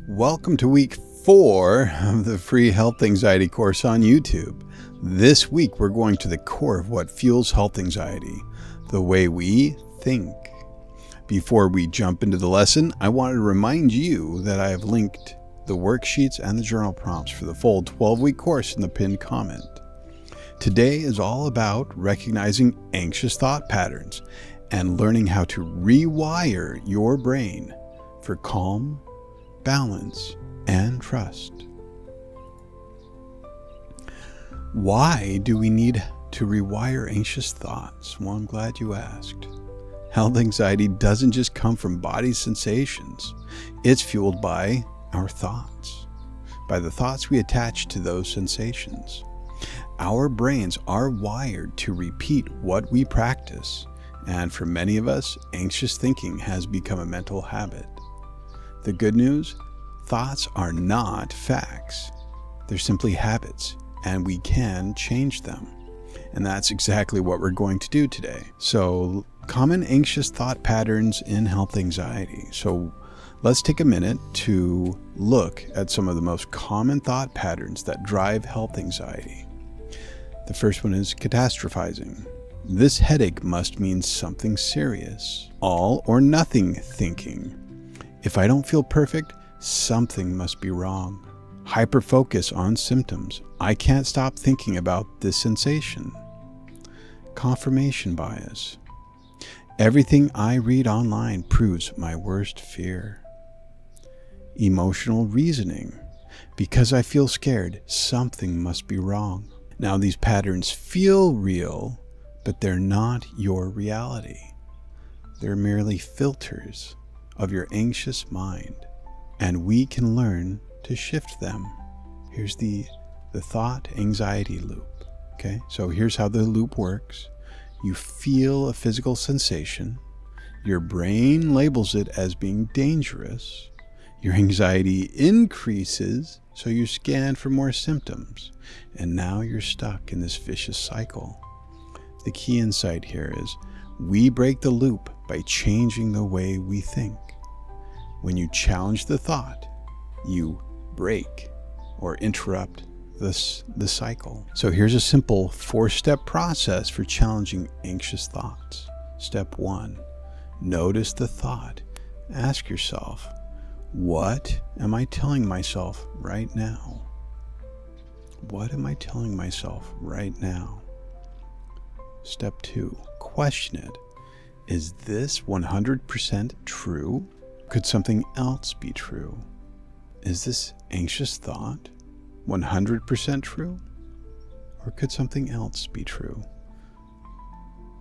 Welcome to week 4 of the free health anxiety course on YouTube. This week we're going to the core of what fuels health anxiety, the way we think. Before we jump into the lesson, I wanted to remind you that I have linked the worksheets and the journal prompts for the full 12-week course in the pinned comment. Today is all about recognizing anxious thought patterns and learning how to rewire your brain for calm, balance, and trust. Why do we need to rewire anxious thoughts? Well, I'm glad you asked. Health anxiety doesn't just come from body sensations. It's fueled by our thoughts, by the thoughts we attach to those sensations. Our brains are wired to repeat what we practice, and for many of us, anxious thinking has become a mental habit. The good news? Thoughts are not facts. They're simply habits, and we can change them. And that's exactly what we're going to do today. So, common anxious thought patterns in health anxiety. So, let's take a minute to look at some of the most common thought patterns that drive health anxiety. The first one is catastrophizing. This headache must mean something serious. All or nothing thinking. If I don't feel perfect, something must be wrong. Hyperfocus on symptoms. I can't stop thinking about this sensation. Confirmation bias. Everything I read online proves my worst fear. Emotional reasoning. Because I feel scared, something must be wrong. Now, these patterns feel real, but they're not your reality. They're merely filters of your anxious mind, and we can learn to shift them. Here's the thought anxiety loop. Okay, so here's how the loop works. You feel a physical sensation. Your brain labels it as being dangerous. Your anxiety increases, so you scan for more symptoms. And now you're stuck in this vicious cycle. The key insight here is we break the loop by changing the way we think. When you challenge the thought, you break or interrupt the cycle. So here's a simple 4-step process for challenging anxious thoughts. Step 1, notice the thought. Ask yourself, what am I telling myself right now? What am I telling myself right now? Step 2, question it. Is this 100% true? Could something else be true? Is this anxious thought 100% true? Or could something else be true?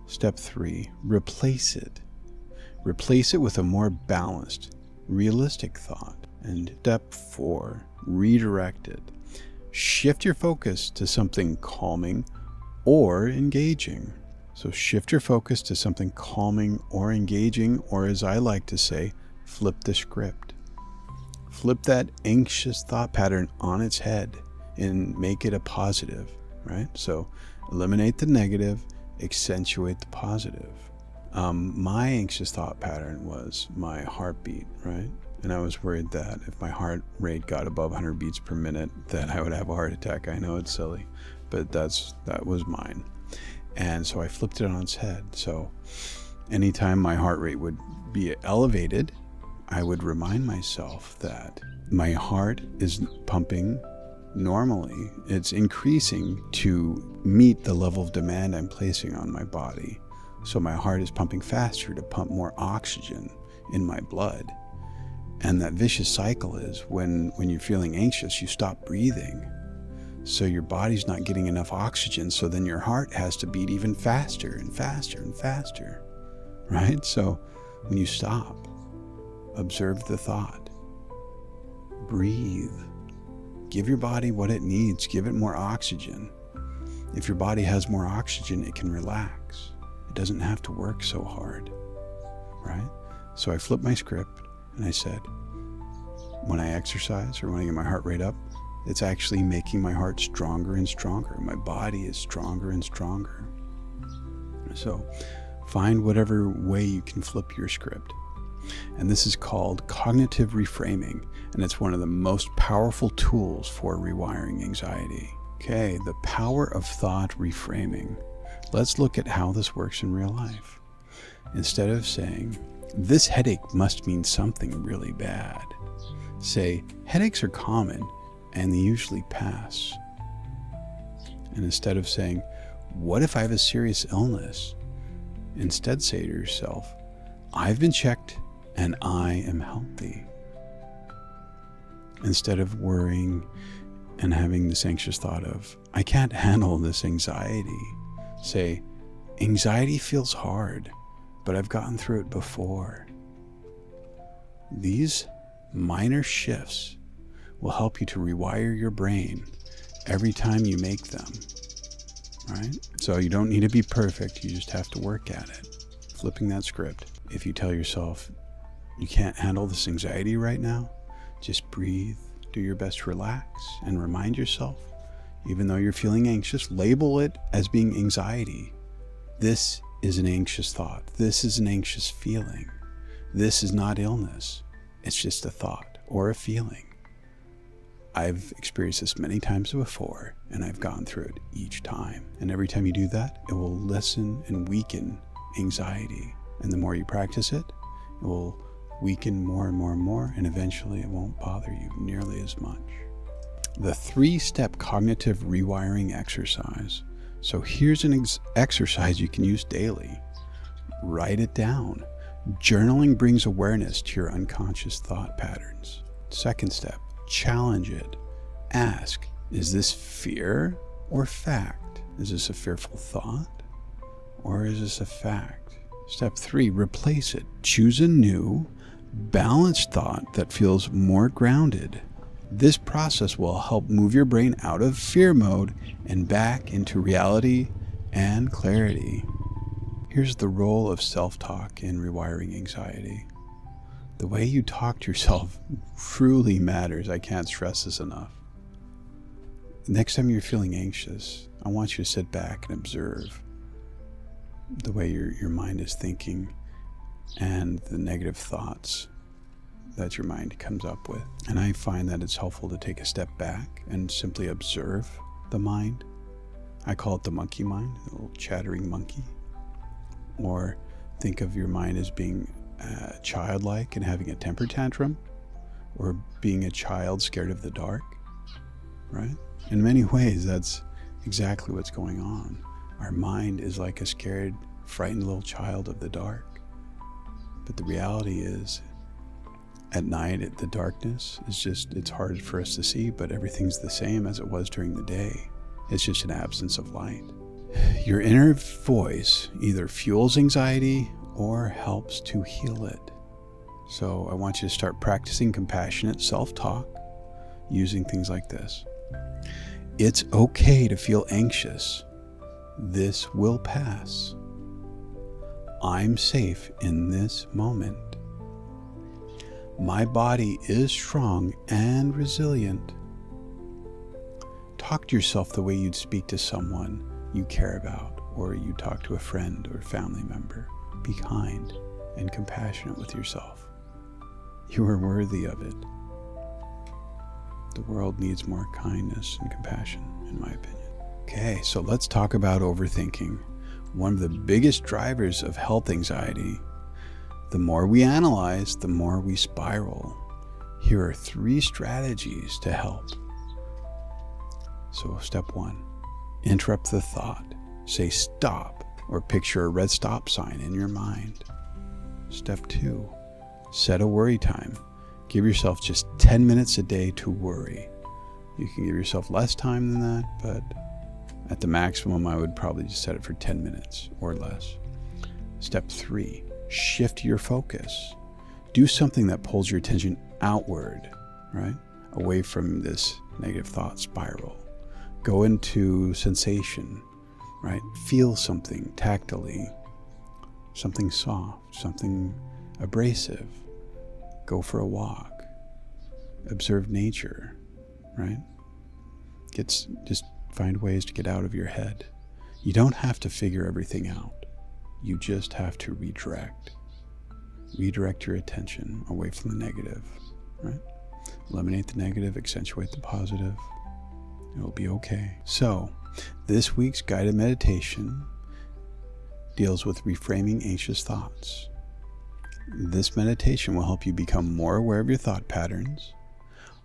Step 3, replace it. Replace it with a more balanced, realistic thought. And step 4, redirect it. Shift your focus to something calming or engaging. So shift your focus to something calming or engaging, or as I like to say, flip the script. Flip that anxious thought pattern on its head and make it a positive, right? So eliminate the negative, accentuate the positive. My anxious thought pattern was my heartbeat, right? And I was worried that if my heart rate got above 100 beats per minute, that I would have a heart attack. I know it's silly, but that was mine. And so I flipped it on its head. So anytime my heart rate would be elevated, I would remind myself that my heart is pumping normally. It's increasing to meet the level of demand I'm placing on my body. So my heart is pumping faster to pump more oxygen in my blood. And that vicious cycle is when you're feeling anxious, you stop breathing. So your body's not getting enough oxygen, so then your heart has to beat even faster and faster and faster, right? So when you stop, observe the thought. Breathe. Give your body what it needs. Give it more oxygen. If your body has more oxygen, it can relax. It doesn't have to work so hard, right? So I flipped my script and I said, when I exercise or when I get my heart rate up, it's actually making my heart stronger and stronger. My body is stronger and stronger. So find whatever way you can flip your script. And this is called cognitive reframing, and it's one of the most powerful tools for rewiring anxiety. Okay, the power of thought reframing. Let's look at how this works in real life. Instead of saying, "This headache must mean something really bad," say, "Headaches are common and they usually pass." And instead of saying, "What if I have a serious illness?" instead say to yourself, "I've been checked and I am healthy." Instead of worrying and having this anxious thought of, "I can't handle this anxiety," say, "Anxiety feels hard, but I've gotten through it before." These minor shifts will help you to rewire your brain every time you make them, right? So you don't need to be perfect, you just have to work at it. Flipping that script. If you tell yourself you can't handle this anxiety right now, just breathe, do your best to relax, and remind yourself, even though you're feeling anxious, label it as being anxiety. This is an anxious thought. This is an anxious feeling. This is not illness. It's just a thought or a feeling. I've experienced this many times before, and I've gone through it each time. And every time you do that, it will lessen and weaken anxiety. And the more you practice it, it will weaken more and more and more, and eventually it won't bother you nearly as much. The 3-step cognitive rewiring exercise. So here's an exercise you can use daily. Write it down. Journaling brings awareness to your unconscious thought patterns. Second step, challenge it. Ask, is this fear or fact? Is this a fearful thought or is this a fact? Step 3, replace it. Choose a new, balanced thought that feels more grounded. This process will help move your brain out of fear mode and back into reality and clarity. Here's the role of self-talk in rewiring anxiety. The way you talk to yourself truly matters. I can't stress this enough. Next time you're feeling anxious, I want you to sit back and observe the way your mind is thinking and the negative thoughts that your mind comes up with. And I find that it's helpful to take a step back and simply observe the mind. I call it the monkey mind, the little chattering monkey. Or think of your mind as being childlike and having a temper tantrum, or being a child scared of the dark, right? In many ways, that's exactly what's going on. Our mind is like a scared, frightened little child of the dark. But the reality is, at night, the darkness is just, it's hard for us to see, but everything's the same as it was during the day. It's just an absence of light. Your inner voice either fuels anxiety or helps to heal it. So I want you to start practicing compassionate self-talk using things like this. It's okay to feel anxious. This will pass. I'm safe in this moment. My body is strong and resilient. Talk to yourself the way you'd speak to someone you care about, or you talk to a friend or family member. Be kind and compassionate with yourself. You are worthy of it. The world needs more kindness and compassion, in my opinion. Okay, so let's talk about overthinking. One of the biggest drivers of health anxiety. The more we analyze, the more we spiral. Here are 3 strategies to help. So step 1, interrupt the thought. Say stop, or picture a red stop sign in your mind. Step 2, set a worry time. Give yourself just 10 minutes a day to worry. You can give yourself less time than that, but at the maximum, I would probably just set it for 10 minutes or less. Step 3, shift your focus. Do something that pulls your attention outward, right? Away from this negative thought spiral. Go into sensation, right? Feel something tactily, something soft, something abrasive. Go for a walk. Observe nature, right? Just find ways to get out of your head. You don't have to figure everything out. You just have to redirect. redirect your attention away from the negative, right? Eliminate the negative, accentuate the positive. It'll be okay. So, this week's guided meditation deals with reframing anxious thoughts. This meditation will help you become more aware of your thought patterns,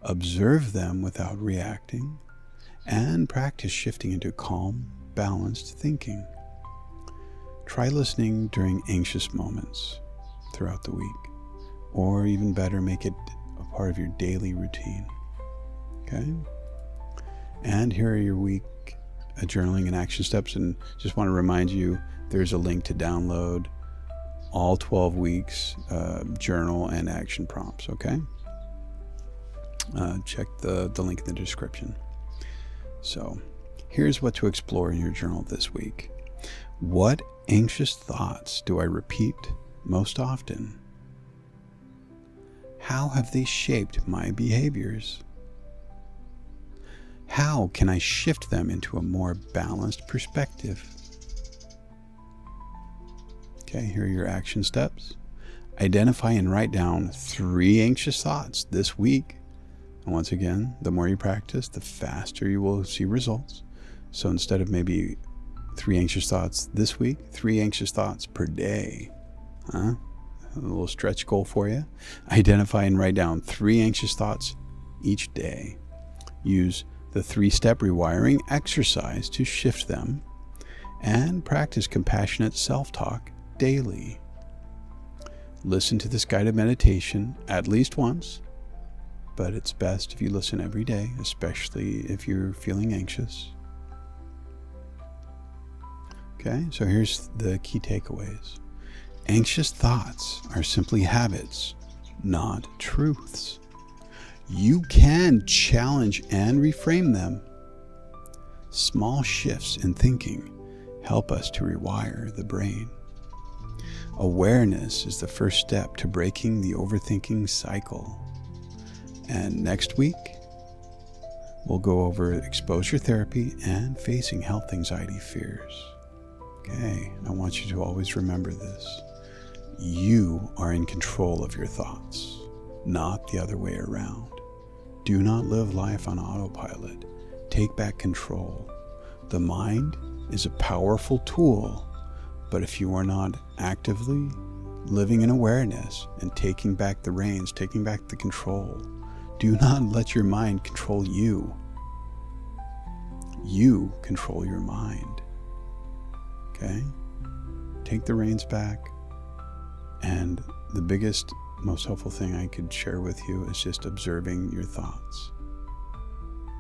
observe them without reacting, and practice shifting into calm, balanced thinking. Try listening during anxious moments throughout the week, or even better, make it a part of your daily routine. Okay? And here are your week journaling and action steps. And just want to remind you, there's a link to download all 12 weeks journal and action prompts. Okay? Check the link in the description. So here's what to explore in your journal this week. What anxious thoughts do I repeat most often? How have they shaped my behaviors? How can I shift them into a more balanced perspective? Okay, here are your action steps. Identify and write down 3 anxious thoughts this week. And once again, the more you practice, the faster you will see results. So instead of maybe 3 anxious thoughts this week, 3 anxious thoughts per day. A little stretch goal for you. Identify and write down 3 anxious thoughts each day. Use the 3-step rewiring exercise to shift them, and practice compassionate self-talk daily. Listen to this guided meditation at least once, but it's best if you listen every day, especially if you're feeling anxious. Okay, so here's the key takeaways. Anxious thoughts are simply habits, not truths. You can challenge and reframe them. Small shifts in thinking help us to rewire the brain. Awareness is the first step to breaking the overthinking cycle. And next week, we'll go over exposure therapy and facing health anxiety fears. Okay, I want you to always remember this. You are in control of your thoughts, not the other way around. Do not live life on autopilot. Take back control. The mind is a powerful tool, but if you are not actively living in awareness and taking back the reins, taking back the control, do not let your mind control you. You control your mind. Okay? Take the reins back. And the biggest, most helpful thing I could share with you is just observing your thoughts.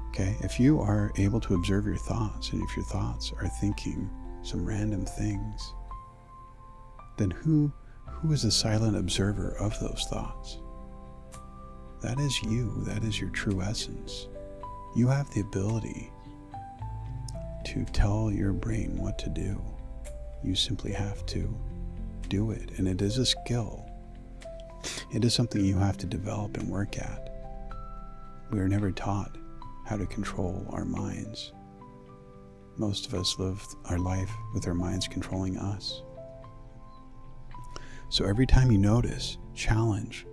Okay? If you are able to observe your thoughts, and if your thoughts are thinking some random things, then who is the silent observer of those thoughts? That is you. That is your true essence. You have the ability to tell your brain what to do. You simply have to do it. And it is a skill. It is something you have to develop and work at. We are never taught how to control our minds. Most of us live our life with our minds controlling us. So every time you notice, challenge,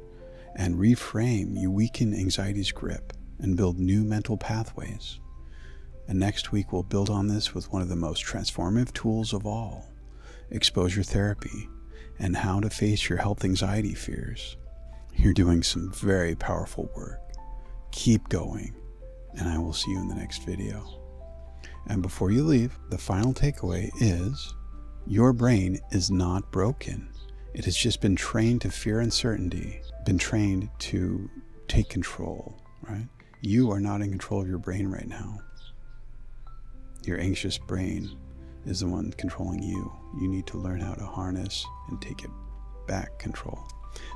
and reframe, you weaken anxiety's grip and build new mental pathways. And next week, we'll build on this with one of the most transformative tools of all, exposure therapy, and how to face your health anxiety fears. You're doing some very powerful work. Keep going, and I will see you in the next video. And before you leave, the final takeaway is your brain is not broken. It has just been trained to fear uncertainty, been trained to take control, right? You are not in control of your brain right now. Your anxious brain is the one controlling you. You need to learn how to harness and take it back control.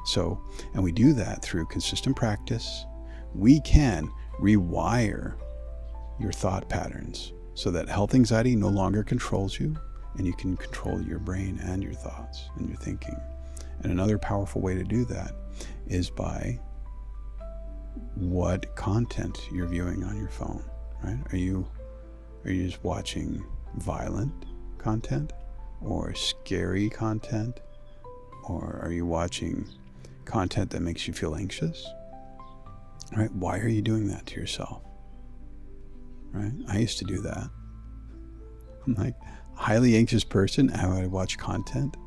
So, and we do that through consistent practice. We can rewire your thought patterns so that health anxiety no longer controls you, and you can control your brain and your thoughts and your thinking. And another powerful way to do that is by what content you're viewing on your phone, right? Are you just watching violent content or scary content Or are you watching content that makes you feel anxious? Right? Why are you doing that to yourself? Right? I used to do that. I'm like a highly anxious person. I would watch content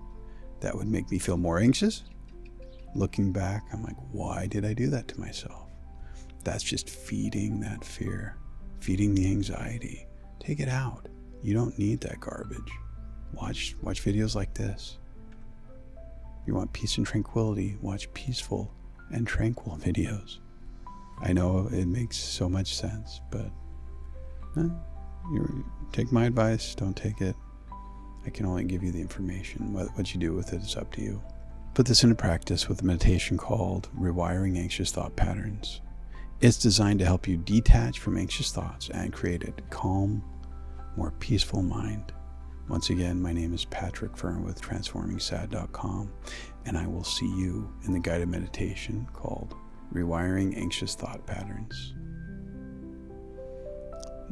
that would make me feel more anxious. Looking back, I'm like, why did I do that to myself? That's just feeding that fear, feeding the anxiety. Take it out. You don't need that garbage. Watch videos like this. You want peace and tranquility, watch peaceful and tranquil videos. I know it makes so much sense, but you take my advice, don't take it. I can only give you the information. What you do with it is up to you. Put this into practice with a meditation called Rewiring Anxious Thought Patterns. It's designed to help you detach from anxious thoughts and create a calm, more peaceful mind. Once again, my name is Patrick Fern with TransformingSad.com, and I will see you in the guided meditation called Rewiring Anxious Thought Patterns.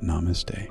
Namaste.